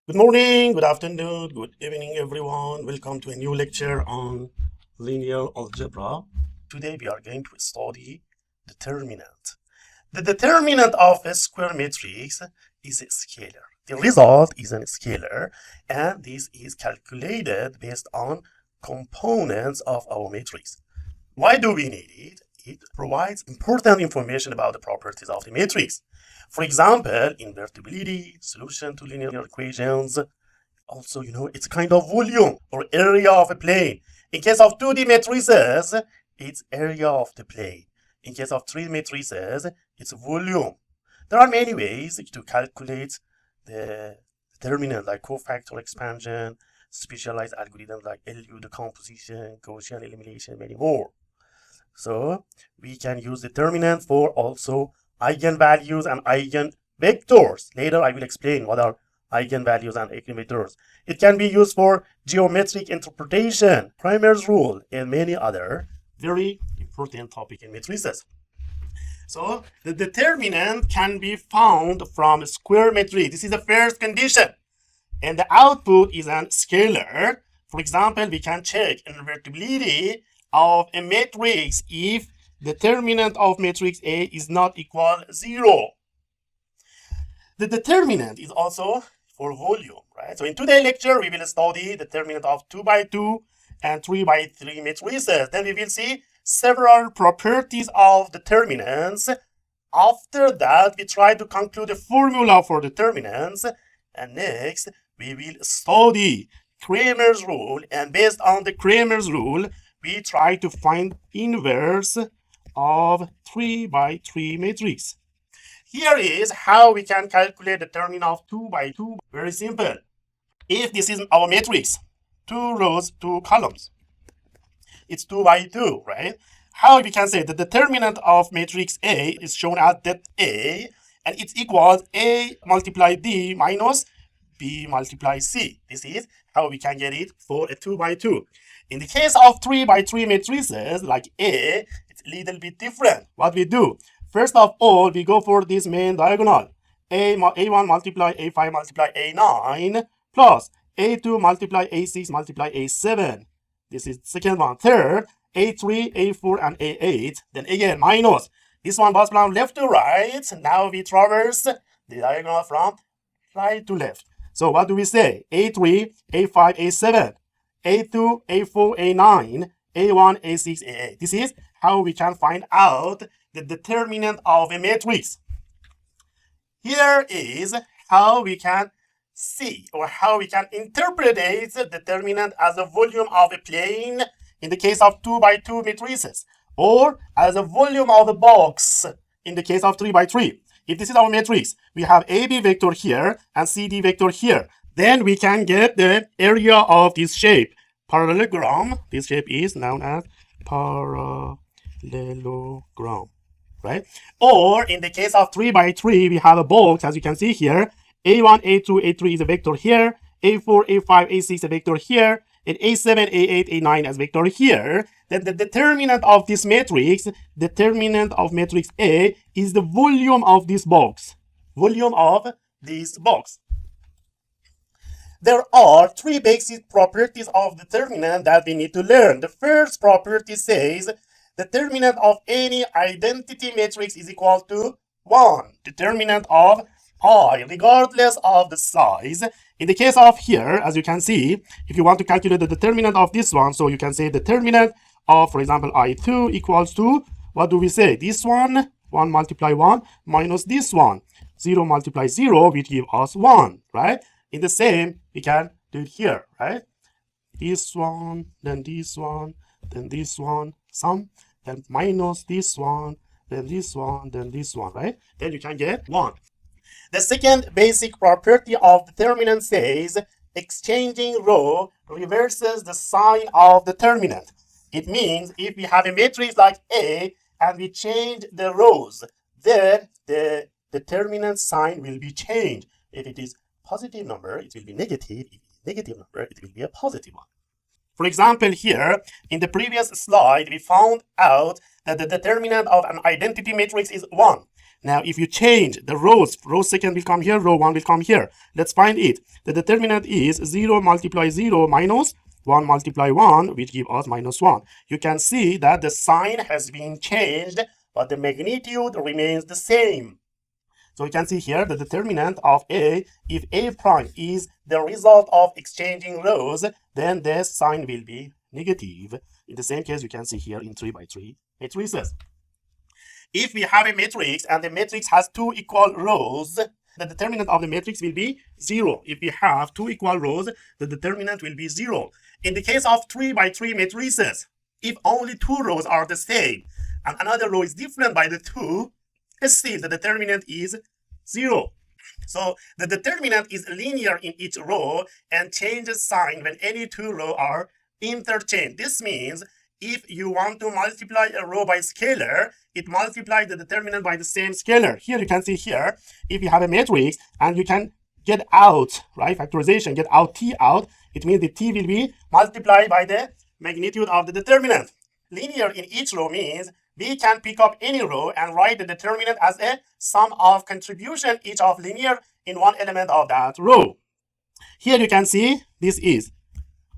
Good morning, good afternoon, good evening, everyone. Welcome to a new lecture on linear algebra. Today we are going to study determinant. The determinant of a square matrix is a scalar. The result is a scalar, and this is calculated based on components of our matrix. Why do we need it? It provides important information about the properties of the matrix. For example, invertibility, solution to linear equations. Also, it's kind of volume or area of a plane. In case of 2D matrices, it's area of the plane. In case of 3D matrices, it's volume. There are many ways to calculate the determinant, like cofactor expansion, specialized algorithms like LU decomposition, Gaussian elimination, many more. So we can use determinant for also eigenvalues and eigenvectors. Later I will explain what are eigenvalues and eigenvectors. It can be used for geometric interpretation, Cramer's rule, and many other very important topic in matrices. So the determinant can be found from a square matrix. This is the first condition. And the output is a scalar. For example, we can check invertibility of a matrix if determinant of matrix A is not equal 0. The determinant is also for volume, right? So in today's lecture, we will study determinant of 2 by 2 and 3 by 3 matrices. Then we will see several properties of determinants. After that, we try to conclude a formula for determinants. And next, we will study Cramer's rule. And based on the Cramer's rule, we try to find inverse of 3 by 3 matrix. Here is how we can calculate the determinant of 2 by 2. Very simple. If this is our matrix, 2 rows, 2 columns, it's 2 by 2, right? How we can say the determinant of matrix A is shown as that A, and it's equals A multiply D minus B multiply C. This is how we can get it for a 2 by 2. In the case of 3 by 3 matrices like A, it's a little bit different. What we do? First of all, we go for this main diagonal. A1 multiply A5 multiply A9 plus A2 multiply A6 multiply A7. This is the second one. Third, A3, A4, and A8. Then again, minus. This one was from left to right. Now we traverse the diagonal from right to left. So what do we say? A3, A5, A7. A2, A4, A9, A1, A6, A8. This is how we can find out the determinant of a matrix. Here is how we can see or how we can interpret the determinant as a volume of a plane in the case of 2 by 2 matrices, or as a volume of a box in the case of 3 by 3. If this is our matrix, we have AB vector here and CD vector here. Then we can get the area of this shape. Parallelogram. This shape is known as parallelogram, right? Or in the case of 3 by 3, we have a box, as you can see here. A1, A2, A3 is a vector here. A4, A5, A6 a vector here. And A7, A8, A9 as vector here. Then the determinant of this matrix, determinant of matrix A, is the volume of this box. Volume of this box. There are 3 basic properties of determinant that we need to learn. The first property says determinant of any identity matrix is equal to 1. Determinant of I, regardless of the size. In the case of here, as you can see, if you want to calculate the determinant of this one, so you can say determinant of, for example, I2 equals to, what do we say? This one, 1 multiply 1, minus this one, 0 multiply 0, which give us 1, right? In the same, we can do it here, right? This one, then this one, then this one, sum, then minus this one, then this one, then this one, right? Then you can get 1. The second basic property of determinant says exchanging row reverses the sign of determinant. It means if we have a matrix like A and we change the rows, then the determinant sign will be changed. If it is positive number, it will be negative. If it is negative number, it will be a positive one. For example, here, in the previous slide, we found out that the determinant of an identity matrix is 1. Now, if you change the rows, row second will come here, row 1 will come here. Let's find it. The determinant is 0 multiply 0 minus 1 multiply 1, which give us minus 1. You can see that the sign has been changed, but the magnitude remains the same. So you can see here the determinant of A, if A prime is the result of exchanging rows, then the sign will be negative. In the same case, you can see here in 3 by 3 matrices. If we have a matrix and the matrix has 2 equal rows, the determinant of the matrix will be 0. If we have 2 equal rows, the determinant will be 0. In the case of 3 by 3 matrices, if only 2 rows are the same and another row is different by the 2, still the determinant is 0. So the determinant is linear in each row and changes sign when any 2 rows are interchanged. This means if you want to multiply a row by scalar, it multiplies the determinant by the same scalar. Here you can see here, if you have a matrix and you can get out, right, factorization, get out t out, it means the t will be multiplied by the magnitude of the determinant. Linear in each row means we can pick up any row and write the determinant as a sum of contribution each of linear in one element of that row. Here you can see this is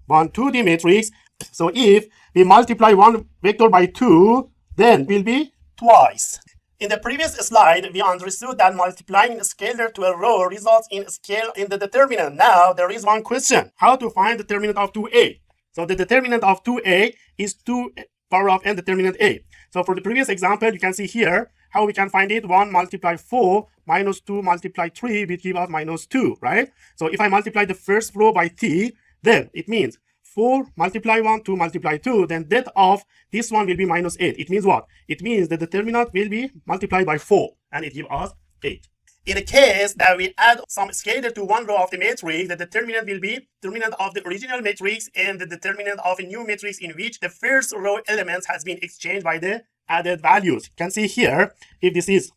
1 2D matrix. So if we multiply one vector by 2, then will be twice. In the previous slide, we understood that multiplying a scalar to a row results in a scale in the determinant. Now there is one question: how to find the determinant of 2a? So the determinant of 2a is 2 power of n determinant a. So for the previous example, you can see here how we can find it. 1 multiply 4 minus 2 multiply 3, which give us minus 2, right? So if I multiply the first row by t, then it means 4 multiply 1, 2 multiply 2, then that of this one will be minus 8. It means what? It means the determinant will be multiplied by 4, and it gives us 8. In the case that we add some scalar to one row of the matrix, the determinant will be determinant of the original matrix and the determinant of a new matrix in which the first row elements has been exchanged by the added values. You can see here, if this is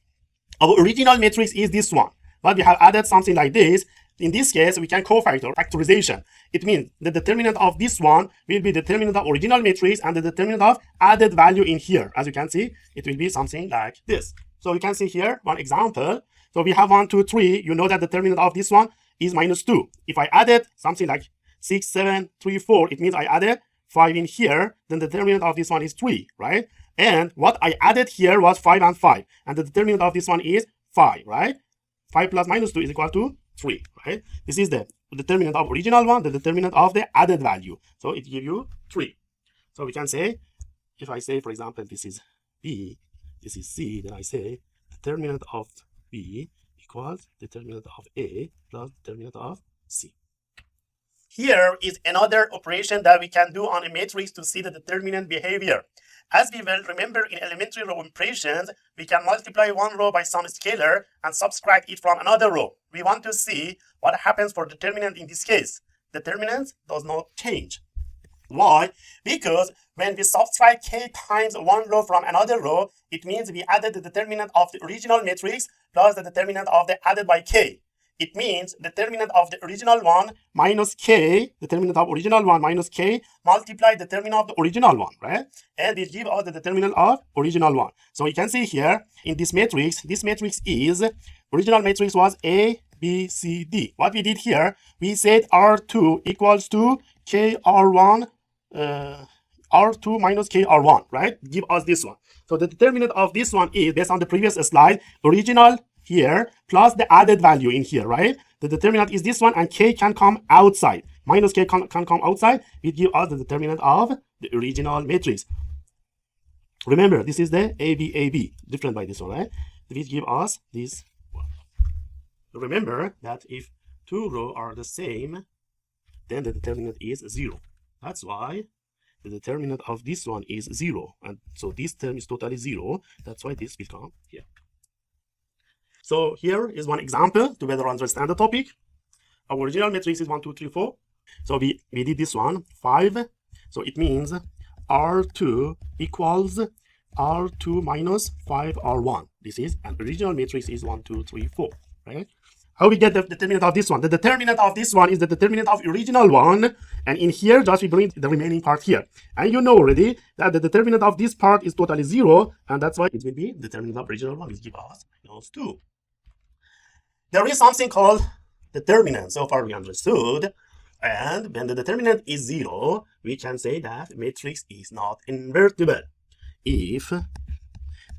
our original matrix is this one, but we have added something like this. In this case, we can cofactor factorization. It means the determinant of this one will be determinant of original matrix and the determinant of added value in here. As you can see, it will be something like this. So you can see here one example. So we have 1, 2, 3. You know that the determinant of this one is minus 2. If I added something like 6, 7, 3, 4, it means I added 5 in here. Then the determinant of this one is 3, right? And what I added here was 5 and 5. And the determinant of this one is 5, right? 5 plus minus 2 is equal to 3, right? This is the determinant of original one, the determinant of the added value. So it gives you 3. So we can say, if I say, for example, this is B, this is C, then I say determinant of B equals determinant of A plus determinant of C. Here is another operation that we can do on a matrix to see the determinant behavior. As we well remember in elementary row operations, we can multiply one row by some scalar and subtract it from another row. We want to see what happens for determinant in this case. Determinant does not change. Why? Because when we subtract k times one row from another row, it means we added the determinant of the original matrix plus the determinant of the added by k. It means determinant of the original one minus k, determinant of original one minus k, multiply determinant of the original one, right? And it gives us the determinant of original one. So you can see here in this matrix is, original matrix was A, B, C, D. What we did here, we said R2 equals to KR1, R2 minus KR1, right? Give us this one. So the determinant of this one is, based on the previous slide, original here plus the added value in here, right? The determinant is this one, and k can come outside. Minus k can come outside. It gives us the determinant of the original matrix. Remember, this is the AB, different by this one, right? This gives us this one. Remember that if two rows are the same, then the determinant is 0. That's why the determinant of this one is 0. And so this term is totally 0. That's why this will come here. So here is one example to better understand the topic. Our original matrix is 1, 2, 3, 4. So we did this one, 5. So it means R2 equals R2 minus 5R1. This is an original matrix is 1, 2, 3, 4, right? How we get the determinant of this one? The determinant of this one is the determinant of original one, and in here just we bring the remaining part here. And you know already that the determinant of this part is totally 0, and that's why it will be determinant of original one, which gives us -2. There is something called determinant. So far we understood. And when the determinant is 0, we can say that matrix is not invertible. If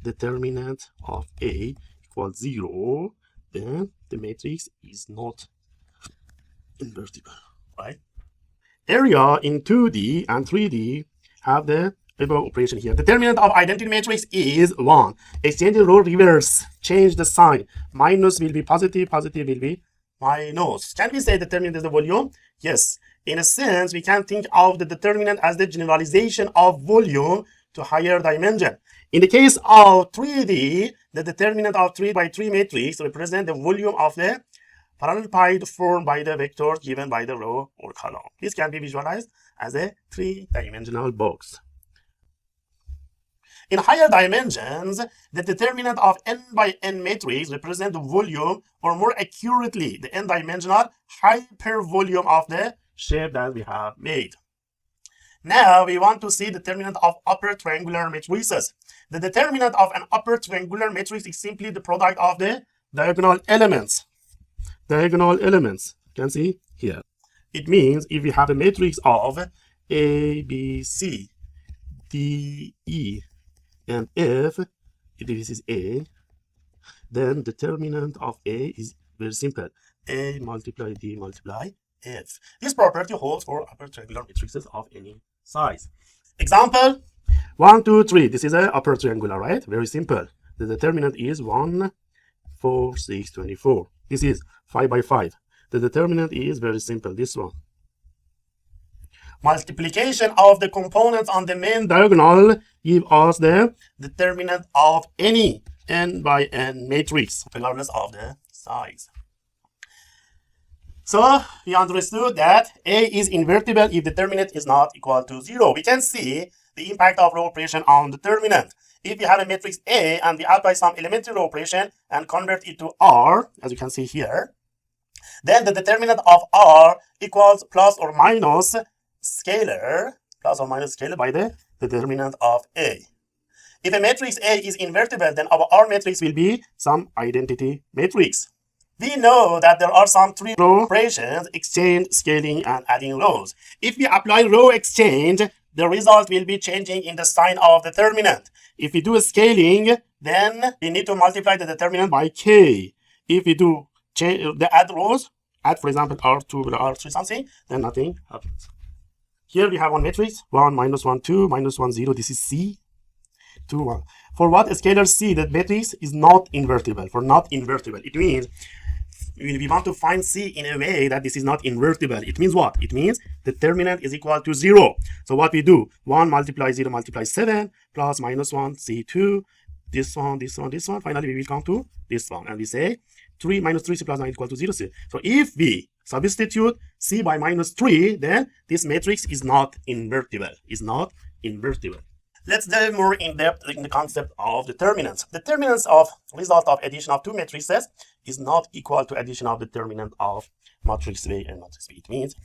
determinant of A equals 0, then the matrix is not invertible, right? Area in 2D and 3D have the above operation here. Determinant of identity matrix is 1. Exchange the row reverse, change the sign. Minus will be positive, positive will be minus. Can we say determinant is the volume? Yes. In a sense, we can think of the determinant as the generalization of volume to higher dimension. In the case of 3D, the determinant of 3 by 3 matrix represents the volume of the parallelepiped formed by the vector given by the row or column. This can be visualized as a 3-dimensional box. In higher dimensions, the determinant of n by n matrix represents the volume, or more accurately, the n-dimensional hypervolume of the shape that we have made. Now we want to see determinant of upper triangular matrices. The determinant of an upper triangular matrix is simply the product of the diagonal elements. Diagonal elements, you can see here. It means if we have a matrix of A, B, C, D, E, and F, if this is A, then determinant of A is very simple. A multiply D multiply F. This property holds for upper triangular matrices of any size. Example 1, 2, 3. This is an upper triangular, right? Very simple. The determinant is 1, 4, 6, 24. This is 5 by 5. The determinant is very simple. This one. Multiplication of the components on the main diagonal give us the determinant of any n by n matrix, regardless of the size. So we understood that A is invertible if determinant is not equal to 0. We can see the impact of row operation on determinant. If we have a matrix A and we apply some elementary row operation and convert it to R, as you can see here, then the determinant of R equals plus or minus scalar by the determinant of A. If a matrix A is invertible, then our R matrix will be some identity matrix. We know that there are some 3 row operations: exchange, scaling, and adding rows. If we apply row exchange, the result will be changing in the sign of determinant. If we do a scaling, then we need to multiply the determinant by k. If we do the add rows, add for example R2 with R3 something, then nothing happens. Here we have one matrix, 1, -1, 2, -1, 0. This is C, 2, 1. For what a scalar C, the matrix is not invertible. For not invertible, it means we want to find C in a way that this is not invertible. It means what? It means determinant is equal to 0. So what we do, 1 multiply 0 multiply 7 plus -1 C2, this one, this one, this one. Finally, we will come to this one and we say 3 minus 3C plus 9 equal to 0. So if we substitute C by -3, then this matrix is not invertible. Let's delve more in depth in the concept of determinants. Determinants of result of addition of 2 matrices is not equal to addition of determinant of matrix A and matrix B. It means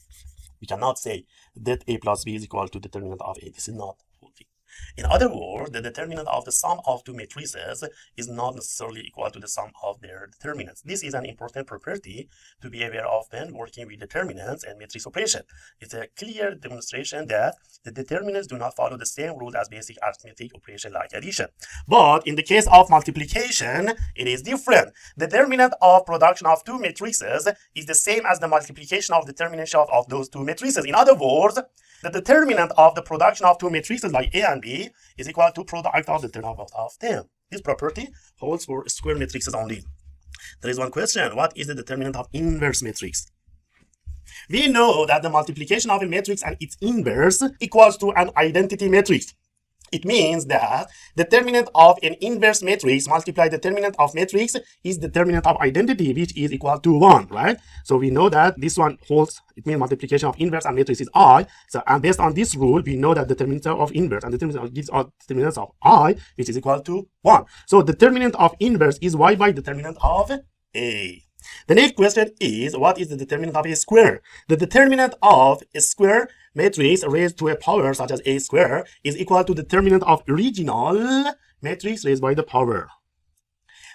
we cannot say that A plus B is equal to determinant of A. This is not whole thing. In other words, the determinant of the sum of 2 matrices is not necessarily equal to the sum of their determinants. This is an important property to be aware of when working with determinants and matrix operation. It's a clear demonstration that the determinants do not follow the same rule as basic arithmetic operation like addition. But in the case of multiplication, it is different. The determinant of production of 2 matrices is the same as the multiplication of determination of those 2 matrices. In other words, the determinant of the production of 2 matrices like A and B is equal to product of the determinant of them. This property holds for square matrices only. There is one question: what is the determinant of inverse matrix? We know that the multiplication of a matrix and its inverse equals to an identity matrix. It means that determinant of an inverse matrix multiplied determinant of matrix is determinant of identity, which is equal to 1, right? So we know that this one holds, it means multiplication of inverse and matrix is I. So, and based on this rule, we know that determinant of inverse and determinant gives us determinant of I, which is equal to 1. So determinant of inverse is Y by determinant of A. The next question is, what is the determinant of a square? The determinant of a square matrix raised to a power such as a square is equal to the determinant of original matrix raised by the power.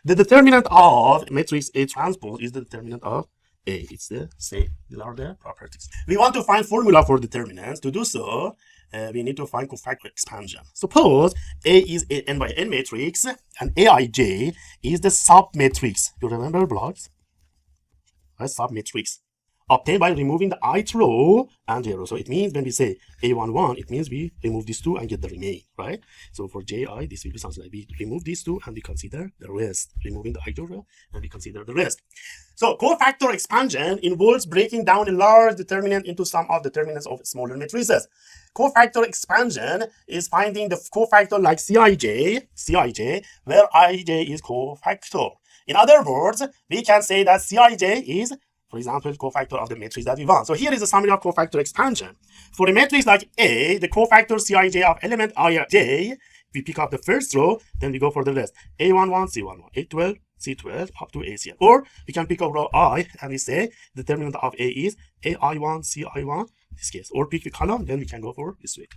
The determinant of matrix A transpose is the determinant of A. It's the same. These are the properties. We want to find formula for determinants. To do so, we need to find cofactor expansion. Suppose A is a n by n matrix and Aij is the submatrix. You remember blocks? Right? Submatrix. Obtained by removing the ith row and j row. So it means when we say A11, it means we remove these two and get the remain, right? So for Ji, this will be something like we remove these two and we consider the rest. Removing the ith row and we consider the rest. So cofactor expansion involves breaking down a large determinant into sum of determinants of smaller matrices. Cofactor expansion is finding the cofactor like Cij, where Ij is cofactor. In other words, we can say that Cij is, for example, cofactor of the matrix that we want. So here is a summary of cofactor expansion. For a matrix like A, the cofactor Cij of element Ij, we pick up the first row, then we go for the rest. A11, C11, A12, C12, up to ACN. Or we can pick up row I, and we say the determinant of A is AI1, CI1, this case. Or pick the column, then we can go for this way.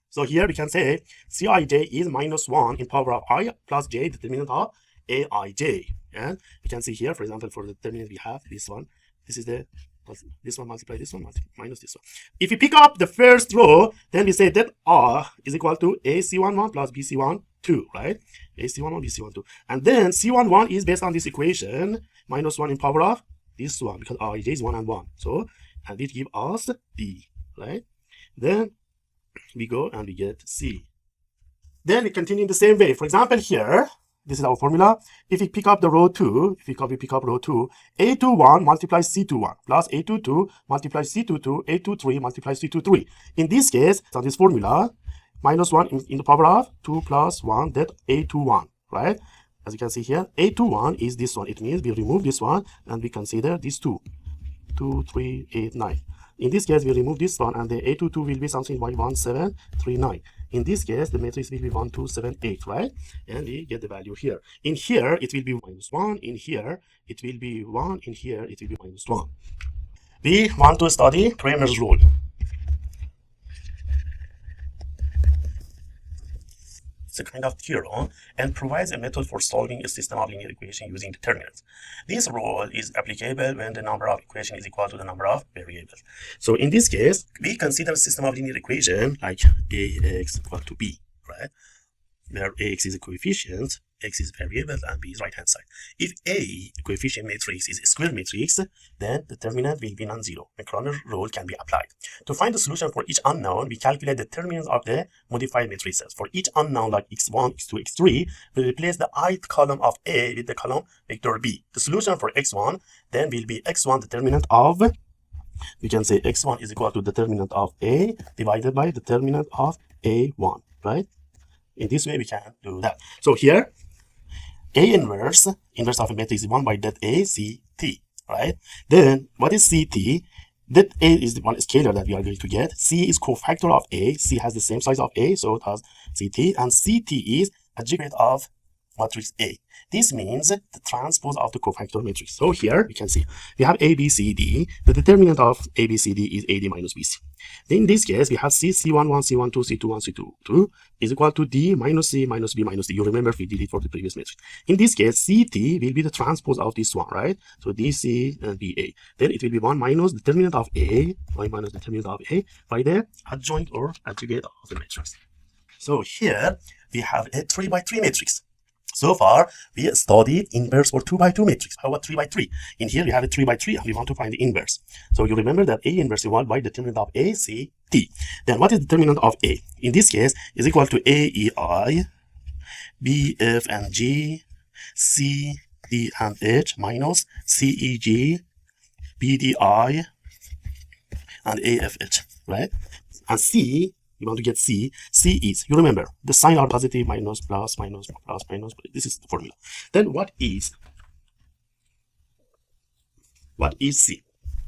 So here we can say Cij is minus 1 in power of I plus j, determinant of Aij. And we can see here, for example, for the determinant we have this one. This is this one multiply this one minus this one. If we pick up the first row, then we say that R is equal to AC11 plus BC12, right? AC11, BC12. And then C11 is based on this equation, minus 1 in power of this one, because Rij is 1 and 1. So, and it gives us D, right? Then we go and we get C. Then we continue in the same way. For example, here, this is our formula. If we pick up the row 2, if we pick up row 2, A21 multiplies C21 plus A22 multiplies C22, A23 multiplies C23. In this case, so this formula, minus 1 in the power of 2 plus 1, that A21, right? As you can see here, A21 is this one. It means we remove this one and we consider these two. 2, 3, 8, 9. In this case, we remove this one and the A22 will be something like 1, 7, 3, 9. In this case, the matrix will be 1, 2, 7, 8, right? And we get the value here. In here, it will be minus 1. In here, it will be 1. In here, it will be minus 1. We want to study Cramer's rule. It's a kind of theorem and provides a method for solving a system of linear equations using determinants. This rule is applicable when the number of equations is equal to the number of variables. So in this case, we consider a system of linear equation like ax equal to b, right? Where ax is a coefficient, x is variable, and b is right hand side. If a coefficient matrix is a square matrix, then determinant will be non-zero. The Cramer rule can be applied. To find the solution for each unknown, we calculate the determinants of the modified matrices. For each unknown like x1, x2, x3, we replace the ith column of A with the column vector B. The solution for x1 then will be x1 determinant of, we can say x1 is equal to determinant of A divided by determinant of A1, right? In this way, we can do that. So here, A inverse of a matrix is 1 by that A, C, T, right? Then, what is C, T? That A is the one scalar that we are going to get. C is cofactor of A. C has the same size of A, so it has C, T. And C, T is adjugate of matrix A. This means the transpose of the cofactor matrix. So here, we can see, we have A, B, C, D. The determinant of A, B, C, D is AD minus BC. In this case, we have C, C11, C12, C21, C22 is equal to D minus C minus B minus D. You remember we did it for the previous matrix. In this case, CT will be the transpose of this one, right? So DC and BA. Then it will be 1 minus determinant of A, 1 minus determinant of A by the adjoint or adjugate of the matrix. So here, we have a 3 by 3 matrix. So far, we studied inverse for 2 by 2 matrix. How about 3 by 3? In here, we have a 3 by 3 and we want to find the inverse. So you remember that A inverse is 1 by determinant of A, C, T. Then what is determinant of A? In this case, is equal to A, E, I, B, F, and G, C, D, and H minus C, E, G, B, D, I, and A, F, H, right? And C, you want to get C. C is, you remember, the sign are positive, minus, plus, minus, plus, minus. This is the formula. Then what is C?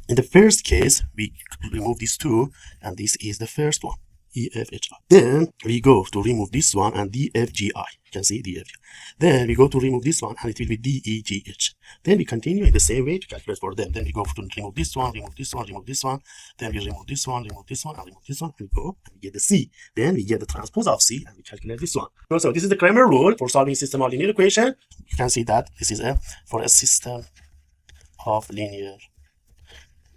In the first case, we remove these two, and this is the first one. E, F, H, I. Then we go to remove this one and D, F, G, I. You can see D, F, G. Then we go to remove this one and it will be D, E, G, H. Then we continue in the same way to calculate for them. Then we go to remove this one, remove this one, remove this one. Then we remove this one, remove this one, and remove this one. And we go and we get the C. Then we get the transpose of C and we calculate this one. So this is the Cramer rule for solving system of linear equation. You can see that this is for a system of linear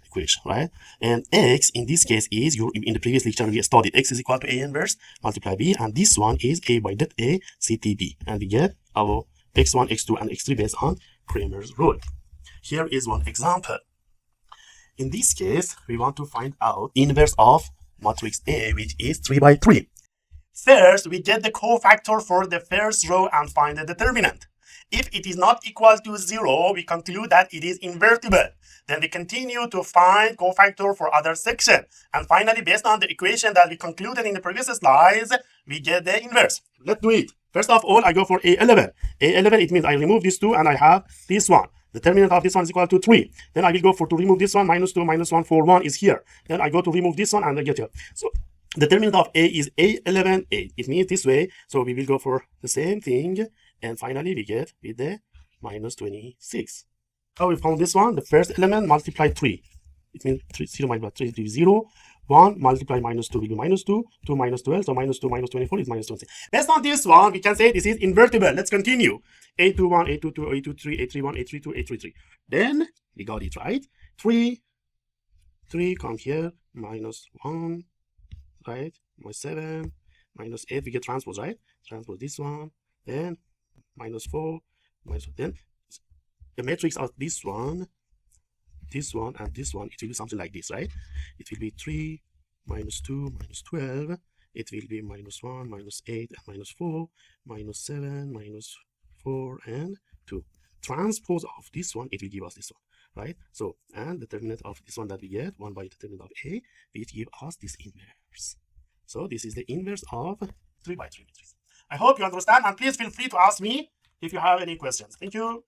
equation, right? And x in this case is in the previous lecture we studied x is equal to A inverse multiply b, and this one is A by det A CTB, and we get our x1, x2, and x3 based on Cramer's rule. Here is one example. In this case, we want to find out inverse of matrix A, which is 3 by 3. First, we get the cofactor for the first row and find the determinant. If it is not equal to 0, we conclude that it is invertible. Then we continue to find cofactor for other section. And finally, based on the equation that we concluded in the previous slides, we get the inverse. Let's do it. First of all, I go for A11. A11, it means I remove this 2 and I have this one. The determinant of this one is equal to 3. Then I will go to remove this one, minus 2, minus 1, 4, 1 is here. Then I go to remove this one and I get here. So the determinant of A is A11, 8. It means this way. So we will go for the same thing. And finally, we get with the minus 26. How we found this one? The first element multiply 3. It means 0 minus 3 is 0. 1 multiply minus 2 will be minus 2. 2 minus 12. So minus 2 minus 24 is minus 26. Based on this one, we can say this is invertible. Let's continue. A21, A22, A23, A31, A32, A33. Then we got it right. 3 come here. Minus 1. Right? Minus 7. Minus 8. We get transpose, right? Transpose this one. Then minus 4, minus 4. Then the matrix of this one, and this one, it will be something like this, right? It will be 3, minus 2, minus 12. It will be minus 1, minus 8, and minus 4, minus 7, minus 4, and 2. Transpose of this one, it will give us this one, right? So, and the determinant of this one that we get, 1 by determinant of A, which give us this inverse. So, this is the inverse of 3 by 3 matrix. I hope you understand, and please feel free to ask me if you have any questions. Thank you.